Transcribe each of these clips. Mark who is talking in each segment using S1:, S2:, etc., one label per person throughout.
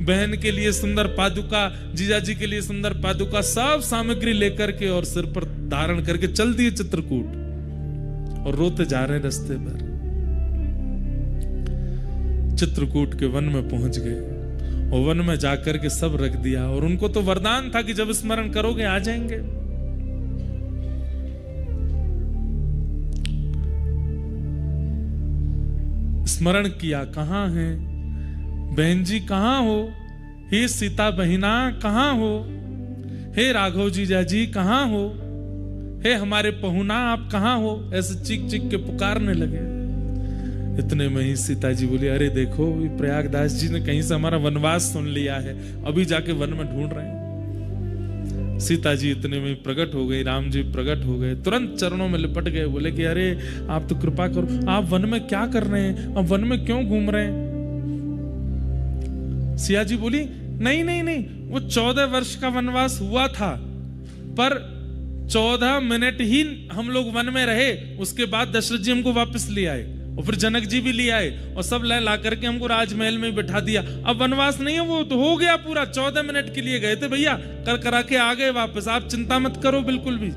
S1: बहन के लिए सुंदर पादुका, जीजाजी के लिए सुंदर पादुका, सब सामग्री लेकर के और सिर पर धारण करके चल दिए चित्रकूट और रोते जा रहे रास्ते पर। चित्रकूट के वन में पहुंच गए और वन में जाकर के सब रख दिया और उनको तो वरदान था कि जब स्मरण करोगे आ जाएंगे। स्मरण किया, कहां है बहन जी, कहां हो? हे सीता बहिना कहां हो? हे राघव जीजा जी कहां हो? हे हमारे पहुना आप कहां हो? ऐसे चीख चीख के पुकारने लगे। इतने में ही सीता जी बोली, अरे देखो प्रयागदास जी ने कहीं से हमारा वनवास सुन लिया है, अभी जाके वन में ढूंढ रहे हैं। सीता जी इतने में प्रकट हो गई, राम जी प्रकट हो गए, तुरंत चरणों में लिपट गए, बोले कि अरे आप तो कृपा करो, आप वन में क्या कर रहे हैं? अब वन में क्यों घूम रहे हैं? सिया जी बोली, नहीं नहीं नहीं, वो 14 वर्ष का वनवास हुआ था, पर 14 मिनट ही हम लोग वन में रहे, उसके बाद दशरथ जी हमको वापस ले आए और फिर जनक जी भी ले आए और सब ला करके हमको राजमहल में बिठा दिया। अब वनवास नहीं है, वो तो हो गया पूरा, 14 मिनट के लिए गए थे भैया, कर करा के आ गए वापस, आप चिंता मत करो बिल्कुल भी।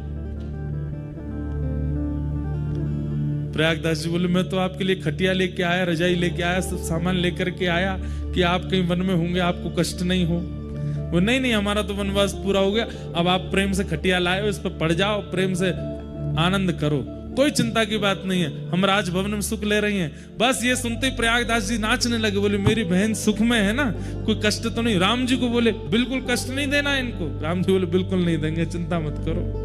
S1: प्रयागदास जी बोले, मैं तो आपके लिए खटिया लेके आया, रजाई लेके आया, सब सामान लेकर के आया कि आप कहीं वन में होंगे आपको कष्ट नहीं हो। वो नहीं नहीं, हमारा तो वनवास पूरा हो गया, अब आप प्रेम से खटिया लाए हो, इस पर पड़ जाओ, प्रेम से आनंद करो, कोई चिंता की बात नहीं है, हम राजभवन में सुख ले रही हैं। बस ये सुनते प्रयागदास जी नाचने लगे, बोले मेरी बहन सुख में है ना, कोई कष्ट तो नहीं। राम जी को बोले बिल्कुल कष्ट नहीं देना इनको। राम जी बोले बिल्कुल नहीं देंगे, चिंता मत करो।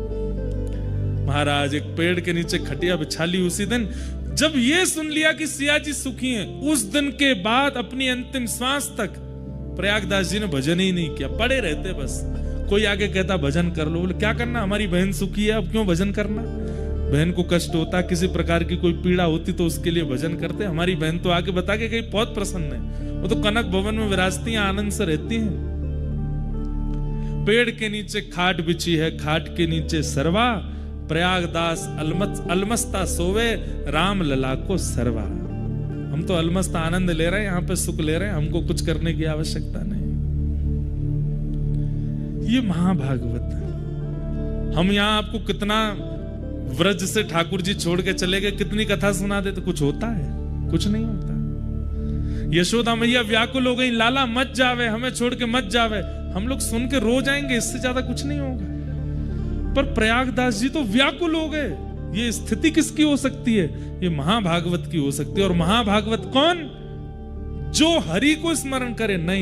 S1: महाराज एक पेड़ के नीचे खटिया बिछा ली। उसी दिन जब ये सुन लिया कि सिया जी सुखी हैं, उस दिन के बाद अपनी अंतिम श्वास तक प्रयागदास जी ने भजन ही नहीं किया, पड़े रहते बस। कोई आगे कहता भजन कर लो, बोले क्या करना, हमारी बहन सुखी है, अब क्यों भजन करना? बहन को कष्ट होता, किसी प्रकार की कोई पीड़ा होती तो उसके लिए भजन करते। हमारी बहन तो आके बता के गई बहुत प्रसन्न है, वो तो कनक भवन में विराजती हैं, आनंद से रहती हैं। पेड़ के नीचे खाट बिछी है, खाट के नीचे सरवा, प्रयागदास अलमस्ता सोवे, राम लला को सरवा। हम तो अलमस्त आनंद ले रहे हैं, यहाँ पे सुख ले रहे हैं, हमको कुछ करने की आवश्यकता नहीं। ये महाभागवत है। हम यहाँ आपको कितना व्रज से ठाकुर जी छोड़ के चले गए, कितनी कथा सुना देते, कुछ होता है? कुछ नहीं होता। यशोदा मैया व्याकुल हो गई, लाला मत जावे, हमें छोड़ के मत जावे। हम लोग सुन के रो जाएंगे, इससे ज्यादा कुछ नहीं होगा। पर प्रयागदास जी तो व्याकुल हो गए। ये स्थिति किसकी हो सकती है? ये महाभागवत की हो सकती है। और महाभागवत कौन? जो हरि को स्मरण करे। नहीं,